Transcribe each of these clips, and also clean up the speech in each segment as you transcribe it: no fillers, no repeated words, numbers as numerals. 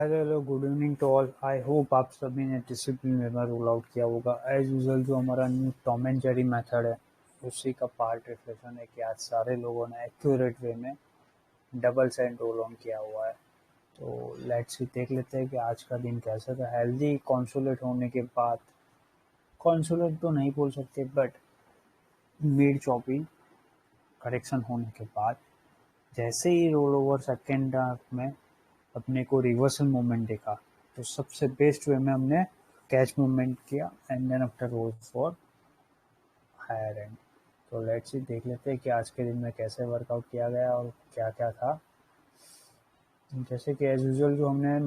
Hello good evening to all. I hope आप सभी ने डिसिप्लिन वे में रोल आउट किया होगा। एज यूजुअल जो हमारा new Tom and Jerry method है उसी का पार्ट रिफ्लेक्शन है कि आज सारे लोगों ने एक्यूरेट वे में डबल साइन रोल ऑन किया हुआ है। तो लेट्स देख लेते हैं कि आज का दिन कैसा था। हेल्दी कॉन्सोलेट होने के बाद, कॉन्सोलेट तो नहीं बोल सकते बट मिड चॉपिंग करेक्शन होने के बाद जैसे ही रोल ओवर सेकेंड हाफ में अपने को रिवर्सल मूवमेंट देखा, तो सबसे बेस्ट वे में हमने कैच मूवमेंट किया and then after roll for higher end. तो लेट्स सी देख लेते हैं कि आज के दिन में कैसे वर्कआउट किया गया और क्या क्या था। जैसे कि एज यूजुअल जो हमने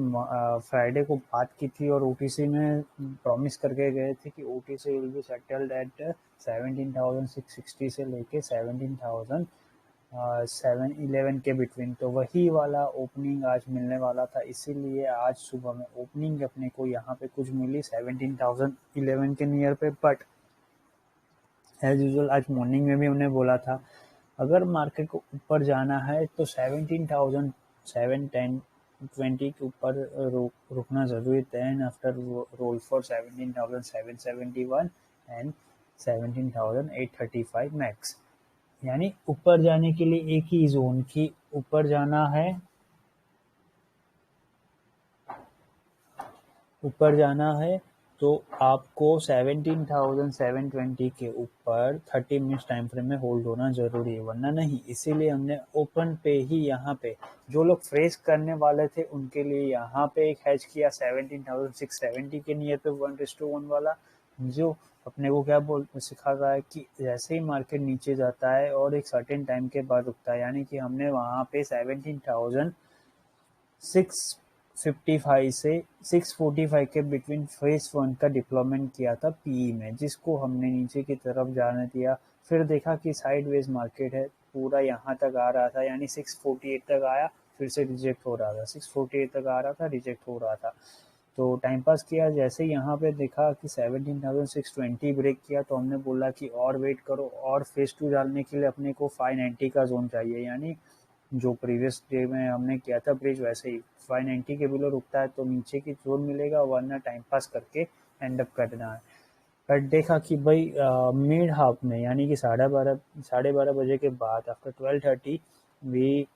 फ्राइडे को बात की थी और ओटीसी में प्रॉमिस करके गए थे कि OTC will be settled at 17,660 से लेके 17,000 7-11 के बिटवीन। तो वही वाला ओपनिंग आज मिलने वाला था, इसीलिए आज सुबह में ओपनिंग अपने को यहाँ पे कुछ मिली 17,011 के नियर पे। बट एज यूजुअल आज मॉर्निंग में भी हमने बोला था अगर मार्केट को ऊपर जाना है तो 17,710-20 के ऊपर रुकना जरूरी है। Then after roll for 17,771 and 17,835 max. यानी ऊपर जाने के लिए एक ही जोन की ऊपर जाना है, ऊपर जाना है तो आपको 17,720 के ऊपर 30 मिनट्स टाइम फ्रेम में होल्ड होना जरूरी है, वरना नहीं। इसीलिए हमने ओपन पे ही यहाँ पे जो लोग फ्रेस करने वाले थे उनके लिए यहाँ पे एक हैच किया 17,670 के नियर पे 1:1 वाला, जो अपने को क्या बोल सिखा रहा है कि जैसे ही मार्केट नीचे जाता है और एक सर्टेन टाइम के बाद रुकता है, यानी कि हमने वहां पे 17,655 से 645 के बिटवीन फेज वन का डिप्लॉयमेंट किया था पीई में, जिसको हमने नीचे की तरफ जाने दिया। फिर देखा कि साइडवेज मार्केट है, पूरा यहाँ तक आ रहा था, यानी 648 तक आया, फिर से रिजेक्ट हो रहा था, 648 तक आ रहा था, रिजेक्ट हो रहा था। तो टाइम पास किया। जैसे यहाँ पे देखा कि 17,620 ब्रेक किया तो हमने बोला कि और वेट करो, और फेज टू डालने के लिए अपने को 590 का जोन चाहिए, यानी जो प्रीवियस डे में हमने किया था ब्रिज वैसे ही 590 के बिलो रुकता है तो नीचे की जोन मिलेगा, वरना टाइम पास करके एंड अप करना है। बट देखा कि भाई मिड हाफ में यानी कि 12:30 बजे के बाद आफ्टर 12:30 वी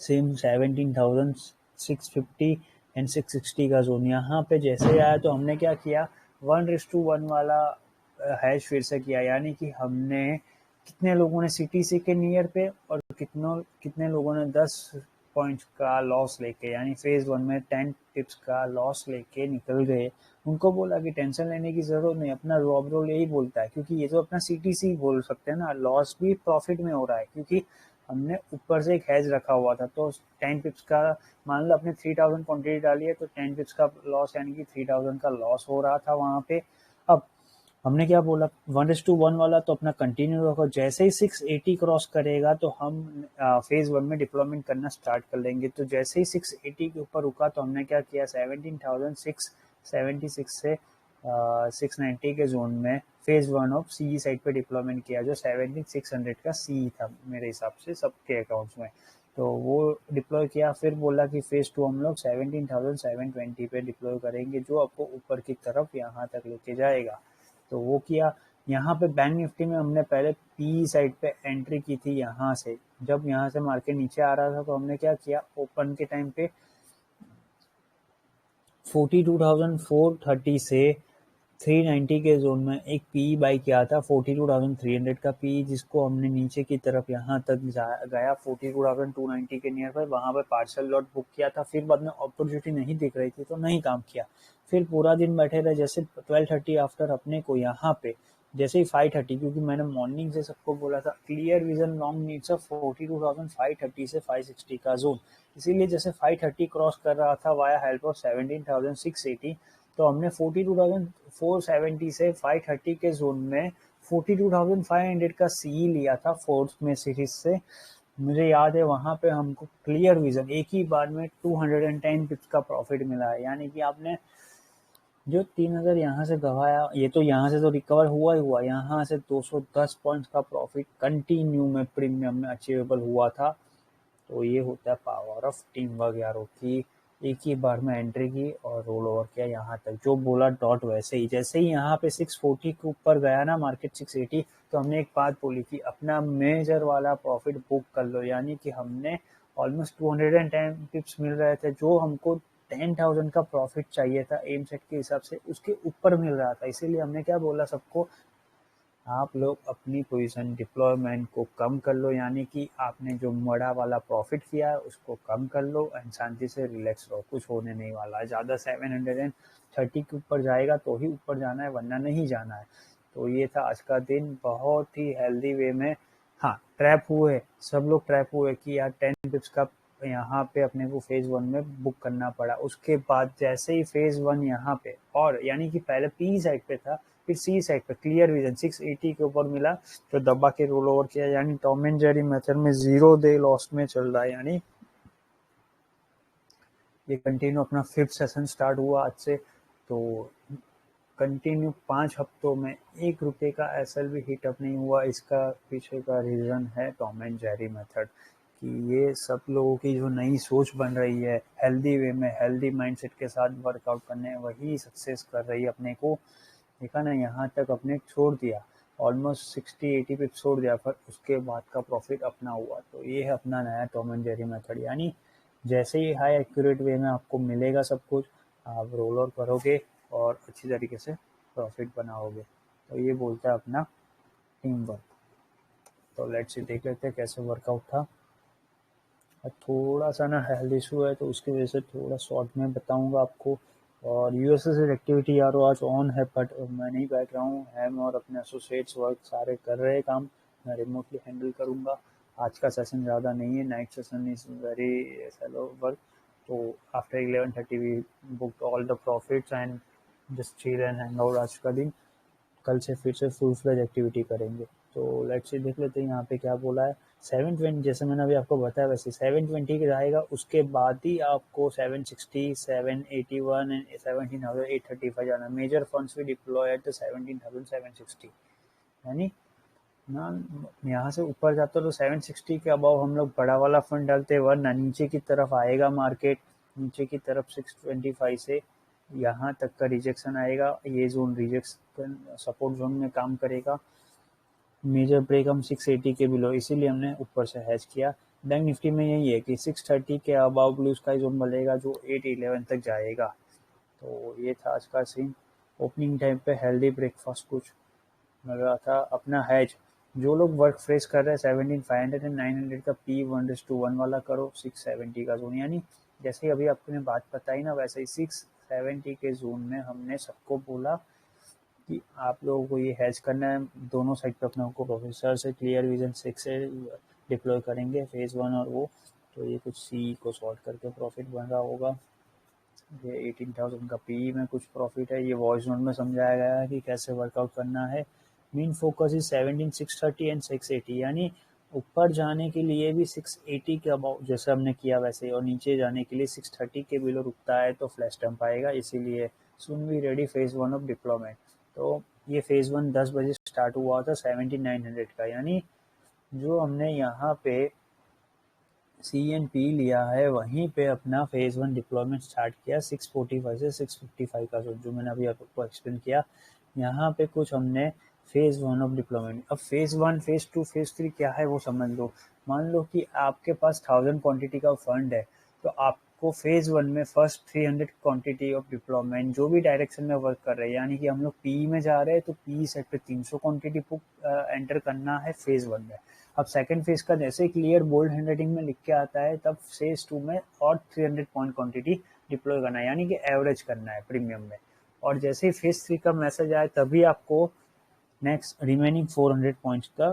सेम 17,650 एंड 660 का जोन यहाँ पे जैसे आया तो हमने क्या किया, 1:1 वाला हैश फिर से किया। यानी कि हमने कितने लोगों ने सीटीसी के नियर पे और कितने लोगों ने 10 पॉइंट्स का लॉस लेके, यानी फेज वन में 10 टिप्स का लॉस लेके निकल गए। उनको बोला कि टेंशन लेने की जरूरत नहीं, अपना रॉब रोल यही बोलता है, क्योंकि ये तो अपना सीटीसी बोल सकते हैं ना, लॉस भी प्रॉफिट में हो रहा है क्योंकि हमने ऊपर से एक हैज रखा हुआ था। तो 10 पिप्स का मान लो अपने 3000 क्वांटिटी डाली है तो 10 पिप्स का लॉस, यानी कि 3000 का लॉस हो रहा था वहां पे। अब हमने क्या बोला, 1:1 वाला तो अपना कंटिन्यू रखो, जैसे ही 680 क्रॉस करेगा तो हम फेज वन में डिप्लॉयमेंट करना स्टार्ट कर लेंगे। तो जैसे ही 680 के ऊपर रुका तो हमने क्या किया, 17,676 से 690 के जोन में phase one of sea side पे डिप्लॉयमेंट किया, जो 17,600 का सी था मेरे हिसाब से सबके अकाउंट्स में। तो वो डिप्लॉय किया, फिर बोला कि फेज टू हम लोग 17,720 पे डिप्लॉय करेंगे, जो आपको ऊपर की तरफ यहाँ तक लेके जाएगा। तो वो किया। यहाँ पे बैंक निफ्टी में हमने पहले पी साइड पे एंट्री की थी यहाँ से, जब यहाँ से मार्केट नीचे आ रहा था तो हमने क्या किया, ओपन के टाइम पे 42,430 से 390 के जोन में एक पी बाई किया था 42,300 का पी, जिसको हमने नीचे की तरफ यहाँ तक गया 42,290 के नियर पर, वहां पर पार्सल लॉट बुक किया था। फिर बाद में अपॉर्चुनिटी नहीं दिख रही थी तो नहीं काम किया, फिर पूरा दिन बैठे रहे। जैसे 12:30 आफ्टर अपने को यहाँ पे जैसे ही 5:30, क्योंकि मैंने मॉर्निंग से सबको बोला था clear vision long needs of 42,530 से 560 का जोन, इसीलिए जैसे 5:30 क्रॉस कर रहा था वाया हेल्प ऑफ 17,680, तो हमने 42,470 से 5:30 के जोन में 42,500 का सी लिया था फोर्थ में सीरीज से। मुझे याद है वहां पे हमको क्लियर विजन एक ही बार में 210 पिप्स का प्रॉफिट मिला है, यानी कि आपने जो 3,000 यहाँ से गवाया, ये तो यहाँ से तो रिकवर हुआ ही हुआ, यहाँ से 210 पॉइंट्स का प्रॉफिट कंटिन्यू में प्रीमियम में अचीवेबल हुआ था। तो ये होता है पावर ऑफ टीम वर्क यारों की। एक ही बार में एंट्री की और रोल ओवर किया यहाँ तक, जो बोला डॉट वैसे ही। जैसे ही यहाँ पे 640 के ऊपर गया ना मार्केट 680, तो हमने एक बात बोली कि अपना मेजर वाला प्रॉफिट बुक कर लो, यानी कि हमने ऑलमोस्ट 210 पिप्स मिल रहे थे, जो हमको 10,000 का प्रॉफिट चाहिए था एम सेट के हिसाब से, उसके ऊपर मिल रहा था। इसीलिए हमने क्या बोला सबको, आप लोग अपनी पोजीशन डिप्लॉयमेंट को कम कर लो, यानी कि आपने जो बड़ा वाला प्रॉफिट किया है उसको कम कर लो एंड शांति से रिलैक्स रहो, कुछ होने नहीं वाला है। ज़्यादा 730 के ऊपर जाएगा तो ही ऊपर जाना है, वरना नहीं जाना है। तो ये था आज का दिन, बहुत ही हेल्दी वे में। हाँ, ट्रैप हुए, सब लोग ट्रैप हुए कि यार 10 पिप्स का यहाँ पे अपने को फेज वन में बुक करना पड़ा। उसके बाद जैसे ही फेज वन यहाँ पे, और यानी कि पहले पी साइड पे था, फिर सी साइड पे क्लियर विजन 680 के ऊपर मिला, तो दबा के रोल ओवर किया। यानी टॉम एंड जेरी मेथड में 0 डे लॉस में चल रहा है। यानी ये कंटिन्यू अपना 5th सेशन स्टार्ट हुआ आज से, तो कंटिन्यू 5 हफ्तों में 1 रुपये का एसएल भी हिट अप नहीं हुआ। इसका पीछे का रीजन है टॉम एंड जेरी मेथड, कि ये सब लोगों की जो नई सोच बन रही है, हेल्दी वे में हेल्दी माइंडसेट के साथ वर्कआउट करने, वही सक्सेस कर रही है अपने को। देखा ना, यहाँ तक अपने छोड़ दिया, ऑलमोस्ट 60-80 पे छोड़ दिया, पर उसके बाद का प्रॉफिट अपना हुआ। तो ये है अपना नया टॉम एंड जेरी मेथड। यानी जैसे ही हाई एक्यूरेट वे में आपको मिलेगा सब कुछ, आप रोल ओवर करोगे और अच्छी तरीके से प्रॉफिट बनाओगे। तो ये बोलता है अपना टीम वर्क। तो लेट्स सी, देख लेते हैं कैसे वर्कआउट था। थोड़ा सा ना हेल्थ इशू है, तो उसकी वजह से थोड़ा शॉर्ट में बताऊंगा आपको। और यूएसएस एक्टिविटी यार आज ऑन है, बट मैं नहीं बैठ रहा हूँ। हैम और अपने एसोसिएट्स वर्क सारे कर रहे हैं काम, मैं रिमोटली हैंडल करूँगा। आज का सेशन ज़्यादा नहीं है, night session is very shallow work. तो after 11:30 we book all the profits and just chill and hang out आज का दिन। कल से फिर से फुल फ्लेज एक्टिविटी करेंगे। तो लेट्स से देख लेते हैं यहाँ पे क्या बोला है। 720, जैसे मैंने अभी आपको बताया वैसे 720 के रहेगा, उसके बाद ही आपको 760, 781 एंड 17,835 जाना। मेजर फंड्स भी डिप्लॉय एट 17,760, यानी ना यहाँ से ऊपर जाता तो 760 के अबाव हम लोग बड़ा वाला फंड डालते, वरना नीचे की तरफ आएगा मार्केट, नीचे की तरफ 625 से यहाँ तक का रिजेक्शन आएगा। ये जोन रिजेक्शन सपोर्ट जोन में काम करेगा। मेजर ब्रेक हम 680 के बिलो, इसीलिए हमने ऊपर से हैच किया। बैंक निफ्टी में यही है कि 630 के अबाव ब्लू स्काई जोन बनेगा, जो 811 तक जाएगा। तो ये था आज का सीन। ओपनिंग टाइम पे हेल्दी ब्रेकफास्ट कुछ मिल रहा था। अपना हैच, जो लोग वर्क फ्रेश कर रहे हैं 17,500 एंड 900 का P1:1 वाला करो 670 का जोन। यानी जैसे अभी आपने बात बताई ना, वैसे ही 670 के जोन में हमने सबको बोला कि आप लोगों को ये हैच करना है। दोनों साइड पे अपने को प्रोफेसर से क्लियर विजन 6 से डिप्लॉय करेंगे फेज वन और वो। तो ये कुछ सी को सॉल्व करके प्रॉफिट बन रहा होगा। ये 18,000 का पी में कुछ प्रॉफिट है। ये वॉइस नोट में समझाया गया है कि कैसे वर्कआउट करना है। मेन फोकस इज 17,630 एंड 680, यानी ऊपर जाने के लिए भी 680 के अबाउ जैसे हमने किया वैसे, और नीचे जाने के लिए 630 के बिलो रुकता है तो फ्लैश डंप आएगा। इसीलिए सुन be ready phase one of deployment. तो ये फेज वन 10 बजे स्टार्ट हुआ था 17,900 का, यानी जो हमने यहाँ पे सी एन पी लिया है वहीं पे अपना फेज वन डिप्लॉयमेंट स्टार्ट किया 645 से 655 का, जो मैंने अभी आपको एक्सप्लेन किया। यहाँ पे कुछ हमने फेज वन ऑफ डिप्लॉयमेंट। अब phase one, phase two, phase three क्या है वो समझ लो। मान लो कि आपके पास 1000 क्वांटिटी का फंड है, तो आपको फेज वन में फर्स्ट 300 क्वांटिटी ऑफ डिप्लॉयमेंट जो भी डायरेक्शन में वर्क कर रहे हैं, यानी कि हम लोग पी में जा रहे हैं तो पी सेट पे 300 क्वांटिटी एंटर करना है फेज वन में। अब सेकंड फेज का जैसे क्लियर बोल्ड हैंडराइटिंग में लिख के आता है, तब फेज टू में और 300 पॉइंट क्वांटिटी डिप्लॉय करना है, यानी कि एवरेज करना है प्रीमियम में। और जैसे ही फेज थ्री का मैसेज आए तभी आपको नेक्स्ट रिमेनिंग 400 पॉइंट्स का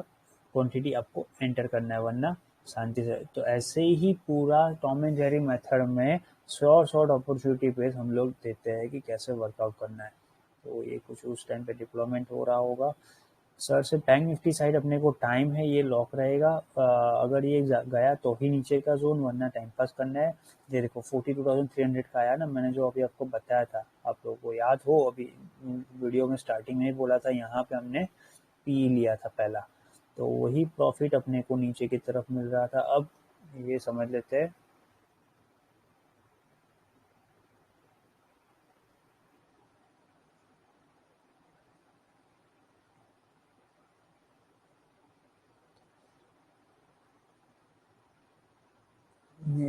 क्वांटिटी आपको एंटर करना है, वरना शांति से। तो ऐसे ही पूरा टॉम एंड जेरी मेथड में शॉर्ट अपॉर्चुनिटी बेस हम लोग देते हैं कि कैसे वर्कआउट करना है। तो ये कुछ उस टाइम पे डिप्लॉयमेंट हो रहा होगा। सर से बैंक निफ्टी साइड अपने को टाइम है, ये लॉक रहेगा। अगर ये गया तो ही नीचे का जोन, वरना टाइम पास करना है। ये देखो 42,300 का आया ना, मैंने जो अभी आपको बताया था, आप लोगों को याद हो अभी वीडियो में स्टार्टिंग में ही बोला था, यहाँ पे हमने पी लिया था पहला, तो वही प्रॉफिट अपने को नीचे की तरफ मिल रहा था। अब ये समझ लेते हैं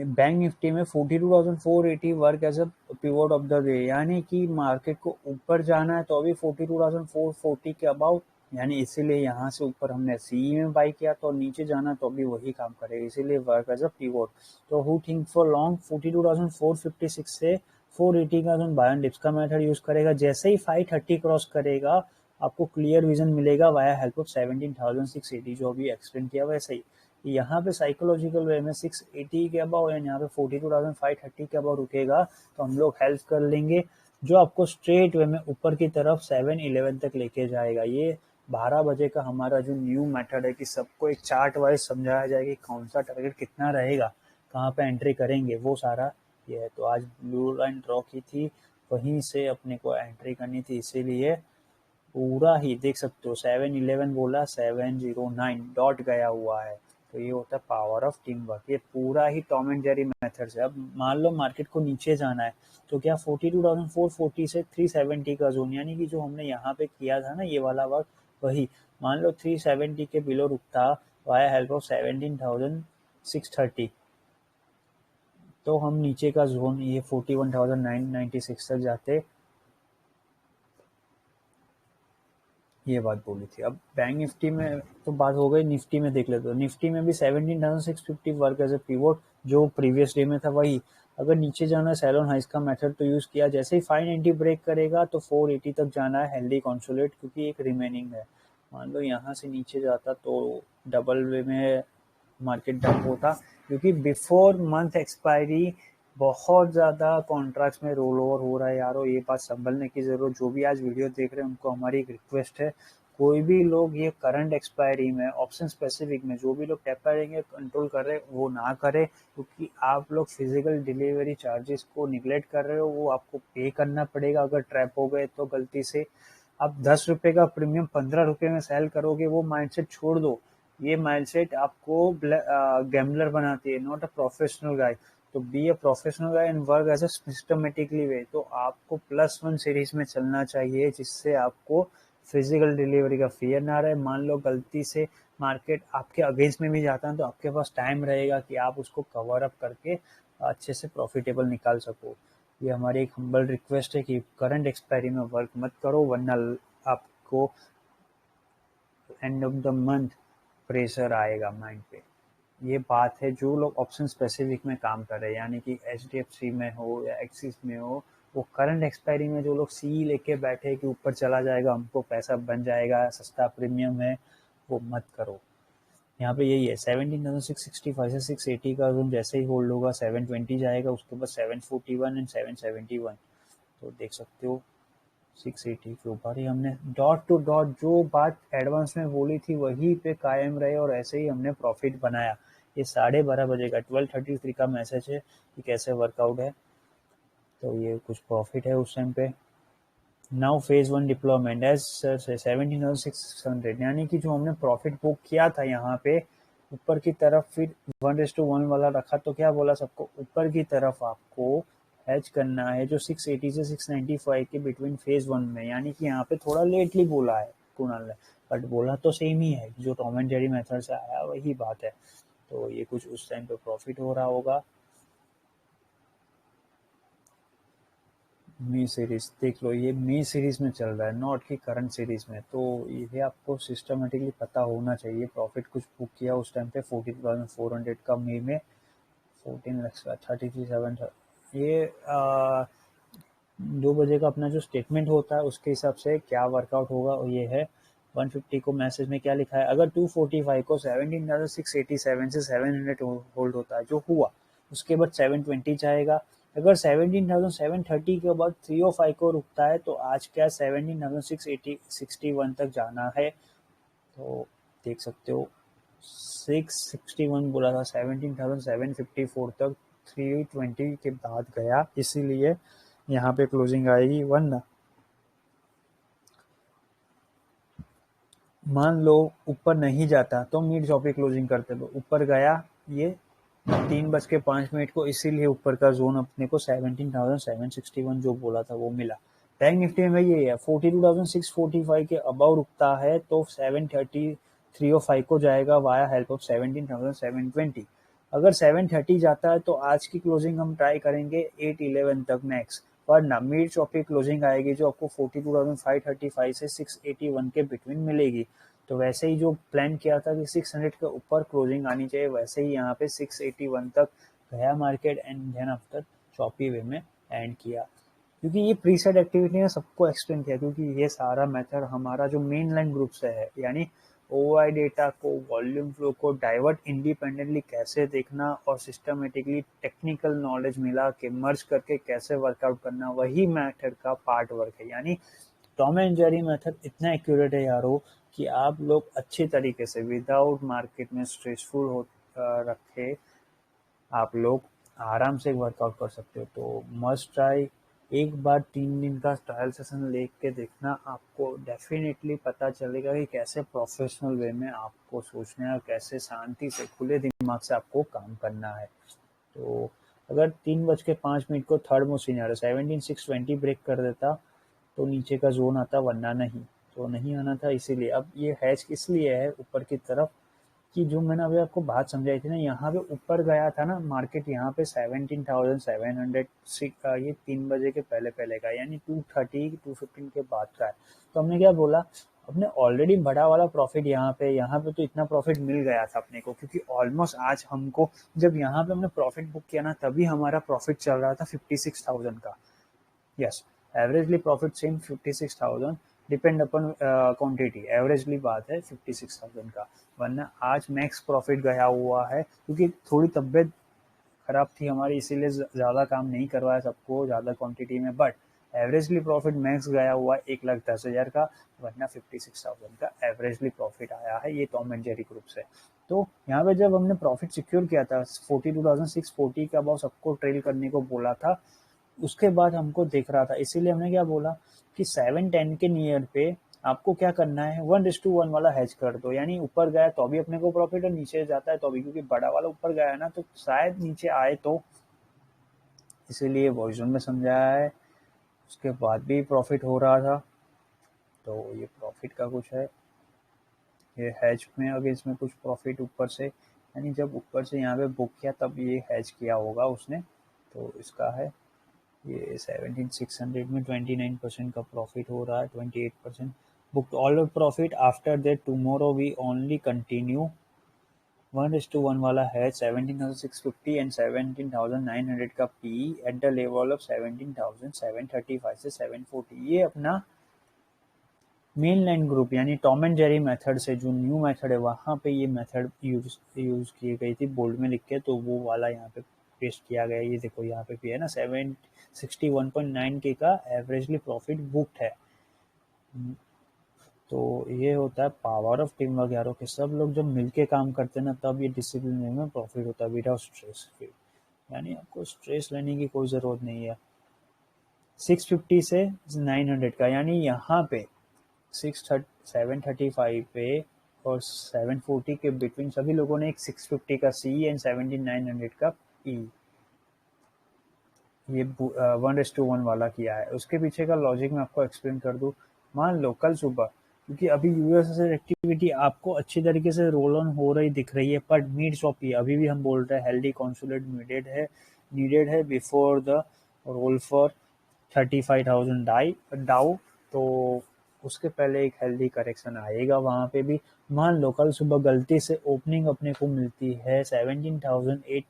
बैंक निफ्टी में 42,480 work as a pivot of the day, यानी कि मार्केट को ऊपर जाना है तो अभी 42,440 के अबाउ, यानी इसीलिए यहाँ से ऊपर हमने सीई में बाई किया, तो नीचे जाना तो अभी वही काम करेगा, इसीलिए वर्क एज अ पिवोट। तो हु थिंक फॉर लॉन्ग 42,456 से 480 का बाय ऑन डिप्स का मेथड यूज करेगा। जैसे ही 530 क्रॉस करेगा आपको क्लियर विजन मिलेगा वाया हेल्प ऑफ 17,680, जो अभी एक्सप्लेन किया वैसे ही। यहाँ पे साइकोलॉजिकल वे में 680 के अबाउ एंड यहाँ पे 42,530 के अबाउ रुकेगा तो हम लोग हेल्प कर लेंगे, जो आपको स्ट्रेट वे में ऊपर की तरफ 711 तक लेके जाएगा। ये 12 बजे का हमारा जो न्यू मेथड है कि सबको एक चार्ट वाइज समझाया जाएगा कि कौन सा टारगेट कितना रहेगा, कहाँ पे एंट्री करेंगे, वो सारा ये है। तो आज ब्लू लाइन ड्रॉ की थी, वहीं से अपने को एंट्री करनी थी, इसीलिए पूरा ही देख सकते हो 711 बोला 709 डॉट गया हुआ है। तो ये होता है पावर ऑफ टीम वर्क, ये पूरा ही टॉम एंड जेरी मेथड से। अब मान लो मार्केट को नीचे जाना है तो क्या 42,440 से 370 का जोन, यानी कि जो हमने यहाँ पे किया था ना ये वाला वर्क, वही मान लो 370 के बिलो रुकता वाया हेल्प ऑफ 17,630, तो हम नीचे का जोन ये 41,996 तक जाते। ये बात बोली थी। अब बैंक निफ्टी में तो बात हो गई, निफ्टी में देख लेते हो। निफ्टी में भी 17,650 वर्क एज ए पिवोट, जो प्रीवियस डे में था वही। अगर नीचे जाना है सेल ऑन हाइस का मेथड तो यूज किया, जैसे ही 590 ब्रेक करेगा तो 480 तक जाना है हेल्दी कंसोलिडेट, क्योंकि एक रिमेनिंग है। मान लो यहाँ से नीचे जाता तो डबल वे में मार्केट डंप होता, क्योंकि बिफोर मंथ एक्सपायरी बहुत ज़्यादा कॉन्ट्रैक्ट्स में रोल ओवर हो रहा है यारो, ये बात संभलने की ज़रूरत। जो भी आज वीडियो देख रहे हैं उनको हमारी एक रिक्वेस्ट है, कोई भी लोग ये करंट एक्सपायरी में ऑप्शन स्पेसिफिक में जो भी लोग टैप करेंगे कंट्रोल कर रहे वो ना करें, क्योंकि आप लोग फिजिकल डिलीवरी चार्जेस को निगलेक्ट कर रहे हो, वो आपको पे करना पड़ेगा अगर ट्रैप हो गए तो गलती से। आप 10 रुपये का प्रीमियम 15 रुपये में सेल करोगे, वो माइंडसेट छोड़ दो। ये माइंडसेट आपको गैम्बलर बनाती है, नॉट अ प्रोफेशनल गाय। तो be a professional guy and work as a systematically way. तो आपको +1 सीरीज में चलना चाहिए, जिससे आपको फिजिकल डिलीवरी का फियर ना रहे। मान लो गलती से मार्केट आपके अगेंस्ट में भी जाता है तो आपके पास टाइम रहेगा कि आप उसको कवर अप करके अच्छे से प्रॉफिटेबल निकाल सको। ये हमारी एक हम्बल रिक्वेस्ट है कि करंट एक्सपायरी में वर्क मत करो, वरना आपको end of the month pressure आएगा माइंड पे। ये बात है जो लोग ऑप्शन स्पेसिफिक में काम कर रहे हैं, यानी कि HDFC में हो या एक्सिस में हो, वो करंट एक्सपायरी में जो लोग सी लेके बैठे कि ऊपर चला जाएगा, हमको पैसा बन जाएगा, सस्ता प्रीमियम है, वो मत करो। यहाँ पे यही है 17,665 से 680 का जोन जैसे ही होल्ड होगा 720 जाएगा, उसके बाद 741 एंड 771। तो देख सकते हो 680 के ऊपर ही हमने डॉट टू डॉट जो बात एडवांस में बोली थी वही पे कायम रहे और ऐसे ही हमने प्रॉफिट बनाया। ये 12:30 बजे का 12:33 का मैसेज है कि कैसे वर्कआउट है, तो ये कुछ प्रॉफिट है उस टाइम पे। नाउ फेज 1 डिप्लॉयमेंट एज 17,600, यानी कि जो हमने प्रॉफिट बुक किया था यहाँ पे ऊपर की तरफ, फिर 1:1 वाला रखा, तो क्या बोला सबको ऊपर की तरफ आपको हैच करना है जो 680 से 695 के बिटवीन फेज 1 में, यानी कि यहाँ पे थोड़ा लेटली बोला है कुणाल ने, बट बोला तो सेम ही है, जो टॉम एंड जेरी मेथड से आया वही बात है। तो ये कुछ उस टाइम पे प्रॉफिट हो रहा होगा। मी सीरीज देख लो, ये मी सीरीज में चल रहा है, नॉट की करंट सीरीज में। तो ये आपको सिस्टमेटिकली पता होना चाहिए। प्रॉफिट कुछ बुक किया उस टाइम पे 14,400 का मई में, 14 लाख का 33,700। ये 2 बजे का अपना जो स्टेटमेंट होता है उसके हिसाब से क्या वर्कआउट होगा, और ये है 150 को मैसेज में क्या लिखा है, अगर 245 को 17,687 से 700 होल्ड होता है जो हुआ, उसके बाद 720 जाएगा। अगर 17,730 के बाद 305 को रुकता है तो आज क्या 17,661 तक जाना है। तो देख सकते हो 661 बोला था, 17,754 तक 320 के बाद गया, इसीलिए यहाँ पे क्लोजिंग आएगी। वरना मान लो ऊपर नहीं जाता तो मिड जॉब पे क्लोजिंग करते, तो ऊपर गया ये 3:05 को, इसीलिए ऊपर का जोन अपने को 17,761 जो बोला था वो मिला। बैंक निफ्टी में ये है 42,645 के अबाउ रुकता है तो 730 305 को जाएगा वाया हेल्प ऑफ 17,720। अगर 730 जाता है तो आज की क्लोजिंग हम ट्राई करेंगे 811 तक मैक्स, पर ना मिड शॉप की क्लोजिंग आएगी जो आपको 42,535 से 681 के बिटवीन मिलेगी। तो वैसे ही जो प्लान किया था कि 600 के ऊपर क्लोजिंग आनी चाहिए, वैसे ही यहाँ पे 681 तक गया market and then after choppy way में एंड किया। क्योंकि ये प्रीसेट एक्टिविटी ने सबको एक्सप्लेन किया, क्योंकि ये सारा मेथड हमारा जो मेन लाइन ग्रुप से है, यानी ओआई डेटा को, वॉल्यूम फ्लो को डाइवर्ट इंडिपेंडेंटली कैसे देखना और सिस्टमेटिकली टेक्निकल नॉलेज मिला के मर्ज करके कैसे वर्कआउट करना, वही मेथड का पार्ट वर्क है। यानी टॉम एंड जेरी मेथड इतना एक्यूरेट है यारो कि आप लोग अच्छे तरीके से विदाउट मार्केट में स्ट्रेसफुल हो रखे आप लोग आराम से वर्कआउट कर सकते हो। तो मस्ट ट्राई, एक बार 3 दिन का ट्रायल सेशन लेके देखना, आपको डेफिनेटली पता चलेगा कि कैसे प्रोफेशनल वे में आपको सोचना है और कैसे शांति से खुले दिमाग से आपको काम करना है। तो अगर 3:05 को थर्ड मोस्ट सिनेरियो 17,620 ब्रेक कर देता तो नीचे का जोन आता, वरना नहीं तो नहीं आना था। इसीलिए अब ये हैच इसलिए है ऊपर की तरफ कि जो मैंने अभी आपको बात समझाई थी ना, यहाँ पे ऊपर गया था ना मार्केट, यहाँ पे 17,700 ये 3 बजे के पहले पहले का, यानी 2:30 2:15 के बाद का है। तो हमने क्या बोला, अपने ऑलरेडी बड़ा वाला प्रॉफिट यहाँ पे तो इतना प्रॉफिट मिल गया था अपने को, क्योंकि ऑलमोस्ट आज हमको जब यहाँ पे हमने प्रॉफिट बुक किया ना, तभी हमारा प्रॉफिट चल रहा था 56,000 का। Yes, averagely profit same 56,000, depend अपन क्वांटिटी, एवरेजली बात है 56,000 का। वरना आज मैक्स प्रॉफिट गया हुआ है, क्योंकि थोड़ी तबीयत खराब थी हमारी, इसीलिए ज़्यादा काम नहीं करवाया सबको ज़्यादा क्वांटिटी में, बट एवरेजली प्रॉफिट मैक्स गया हुआ 1,10,000 का, वरना 56,000 का एवरेजली प्रॉफिट आया है ये टॉम एंड जेरी ग्रुप से। तो यहाँ पे जब हमने प्रॉफिट सिक्योर किया था 42,640 का अबाउ सबको ट्रेल करने को बोला था, उसके बाद हमको दिख रहा था, इसीलिए हमने क्या बोला कि 710 के नियर पे आपको क्या करना है, 1:1 वाला हैज कर दो। यानी ऊपर गया तो अभी अपने को प्रॉफिट और नीचे जाता है तो अभी, क्योंकि बड़ा वाला ऊपर गया है ना तो शायद नीचे आए, तो इसीलिए वॉइस में समझाया है। उसके बाद भी प्रॉफिट हो रहा था, तो ये प्रॉफिट का कुछ है, ये हैज में अगर इसमें कुछ प्रॉफिट ऊपर से, यानी जब ऊपर से यहाँ पे बुक किया तब ये हैज किया होगा उसने, तो इसका है ये 17,600 में 29% का प्रॉफिट हो रहा है, 28% booked all of profit। after that tomorrow we only continue 1:1 वाला है 17,650 एंड 17,900 का P at the level of 17,735 से 740। ये अपना मेन लाइन ग्रुप यानी टॉम एंड जेरी मेथड से जो न्यू मेथड है, वहाँ पे ये मेथड यूज की गई थी, बोल्ड में लिख के, तो वो वाला यहाँ पे पेस्ट किया गया। ये देखो यहाँ पे भी है ना 761.9 के का एवरेजली प्रॉफिट बुक्ड है। तो ये होता है पावर ऑफ टीम वर्क यारों के, सब लोग जब मिलके काम करते हैं ना, तब ये डिसिप्लिन में प्रॉफिट होता है विदाउट स्ट्रेस। यानी आपको स्ट्रेस लेने की कोई ज़रूरत नहीं है। 650 से 900 का, यानी यहाँ पे 735 पे और 740 के बिटवीन सभी लोगों ने एक 650 का सी एंड 17,900 का पी, ये 1:1 वाला किया है। उसके पीछे का लॉजिक मैं आपको एक्सप्लेन कर दूं। मान लो कल सुबह, क्योंकि अभी यूएसएस एक्टिविटी आपको अच्छी तरीके से रोल ऑन हो रही दिख रही है, बट मिड शॉपी अभी भी हम बोल रहे हैं हेल्दी कॉन्सोलिडेट नीडेड है बिफोर द रोल फॉर 35,000 डाउ। तो उसके पहले एक हेल्दी करेक्शन आएगा वहां पे भी। मान लो कल सुबह गलती से ओपनिंग अपने को मिलती है 17,008,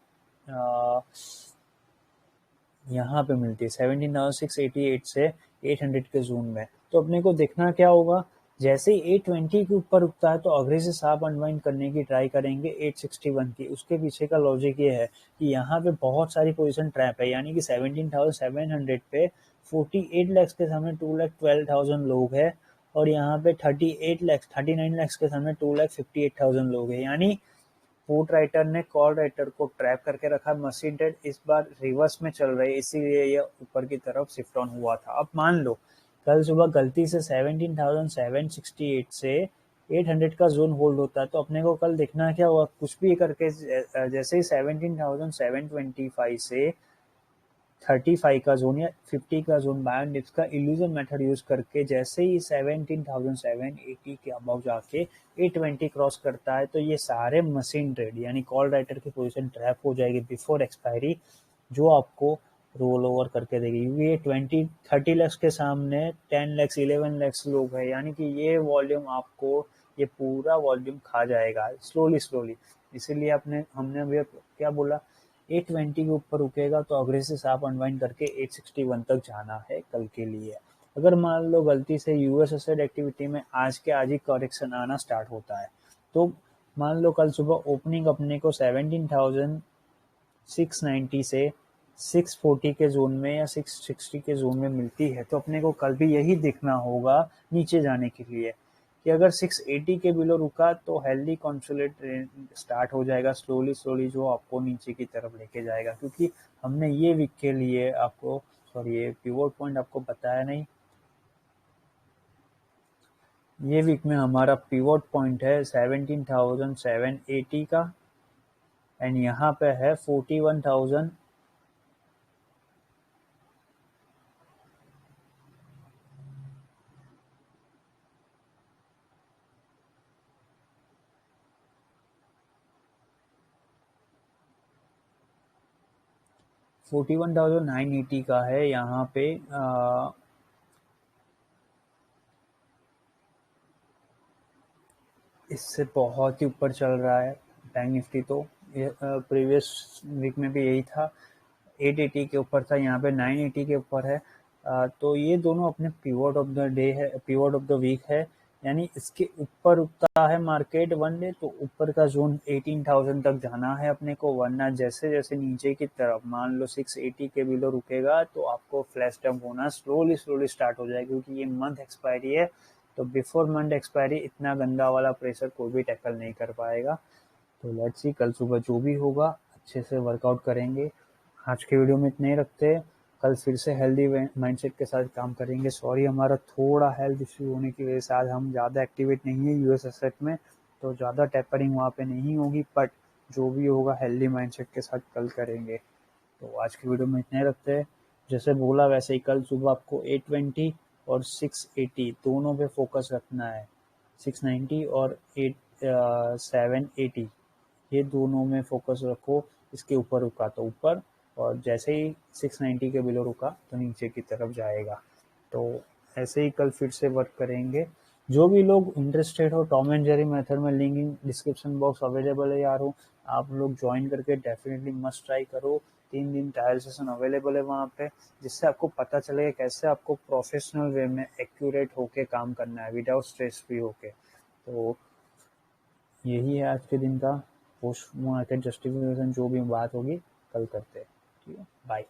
यहाँ पे मिलती है 17,688 से 800 के जोन में, तो अपने को देखना क्या होगा, जैसे ही 820 के ऊपर रुकता है तो अग्रेसिव शार्प अनवाइंड करने की ट्राई करेंगे 861 की। उसके पीछे का लॉजिक ये है कि यहाँ पे बहुत सारी पोजीशन ट्रैप है, यानी कि 17,700 पे 48 लाख के सामने 2,12,000 लोग है, और यहाँ पे 39 लाख के सामने 2,58,000 लोग है। यानी पुट राइटर ने कॉल राइटर को ट्रैप करके रखा। मशीन ट्रेड इस बार रिवर्स में चल रही है, इसीलिए यह ऊपर की तरफ शिफ्ट ऑन हुआ था। अब मान लो कल सुबह गलती से 17,768 से 800 का जोन होल्ड होता है, तो अपने को कल देखना क्या हुआ, कुछ भी करके जैसे ही 17,725 से 35 का जोन या 50 का जोन बाय ऑन डिप्स का इल्यूजन मेथड यूज करके जैसे ही 17,780 के अबव जाके 820 क्रॉस करता है तो ये सारे मशीन ट्रेड यानी कॉल राइटर की पोजीशन ट्रैप हो जाएगी बिफोर एक्सपायरी, जो आपको रोल ओवर करके देगी। ये 20-30 लैक्स के सामने 10 लैक्स 11 लैक्स लोग हैं, यानी कि ये वॉल्यूम आपको ये पूरा वॉल्यूम खा जाएगा स्लोली स्लोली। इसीलिए हमने अभी क्या बोला, 820 के ऊपर रुकेगा तो अग्रेसिव आप अनवाइंड करके 861 तक जाना है कल के लिए। अगर मान लो गलती से यूएस एसेट एक्टिविटी में आज के आज ही करेक्शन आना स्टार्ट होता है तो मान लो कल सुबह ओपनिंग अपने को 17,690 से 640 के जोन में या 660 के जोन में मिलती है तो अपने को कल भी यही देखना होगा नीचे जाने के लिए कि अगर 680 के बिलो रुका तो हेल्दी कॉन्सोलेट स्टार्ट हो जाएगा स्लोली स्लोली, जो आपको नीचे की तरफ लेके जाएगा। क्योंकि हमने ये वीक के लिए आपको ये पिवोट पॉइंट आपको बताया नहीं, ये वीक में हमारा पिवोट पॉइंट है 17,780 का एंड यहाँ पे है 41,000 41,980 का है यहाँ पे। इससे बहुत ही ऊपर चल रहा है बैंक निफ्टी, तो प्रीवियस वीक में भी यही था, 880 के ऊपर था, यहाँ पे 980 के ऊपर है। तो ये दोनों अपने पिवट ऑफ द डे है, पिवट ऑफ द वीक है, यानी इसके ऊपर उठता है मार्केट वन डे तो ऊपर का जोन 18,000 तक जाना है अपने को, वरना जैसे जैसे नीचे की तरफ मान लो 680 के बिलो रुकेगा तो आपको फ्लैश डंप होना स्लोली स्लोली स्टार्ट हो जाएगा। क्योंकि ये मंथ एक्सपायरी है तो बिफोर मंथ एक्सपायरी इतना गंदा वाला प्रेशर कोई भी टैकल नहीं कर पाएगा। तो लेट्स सी कल सुबह जो भी होगा अच्छे से वर्कआउट करेंगे। आज के वीडियो में इतने ही रखते हैं, कल फिर से हेल्दी माइंडसेट के साथ काम करेंगे। सॉरी हमारा थोड़ा हेल्थ इश्यू होने की वजह से आज हम ज़्यादा एक्टिवेट नहीं है यूएस एसेट में, तो ज़्यादा टेपरिंग वहाँ पे नहीं होगी, बट जो भी होगा हेल्दी माइंडसेट के साथ कल करेंगे। तो आज की वीडियो में इतने ही रखते हैं, जैसे बोला वैसे ही कल सुबह आपको 820 और 680 दोनों पे फोकस रखना है। 690 और 780 ये दोनों में फोकस रखो। इसके ऊपर रुका तो ऊपर, और जैसे ही 690 के बिलो रुका तो नीचे की तरफ जाएगा। तो ऐसे ही कल फिर से वर्क करेंगे। जो भी लोग इंटरेस्टेड हो टॉम एंड जेरी मेथड में, लिंक डिस्क्रिप्शन बॉक्स अवेलेबल है यार, हो आप लोग ज्वाइन करके डेफिनेटली मस्ट ट्राई करो। 3 दिन ट्रायल सेशन अवेलेबल है वहाँ पे, जिससे आपको पता चलेगा कैसे आपको प्रोफेशनल वे में एक्यूरेट होके काम करना है विदाउट स्ट्रेस फ्री होके। तो यही है आज के दिन का पोस्ट मार्केट जस्टिफिकेशन, जो भी बात होगी कल करते हैं। ठीक है, बाय।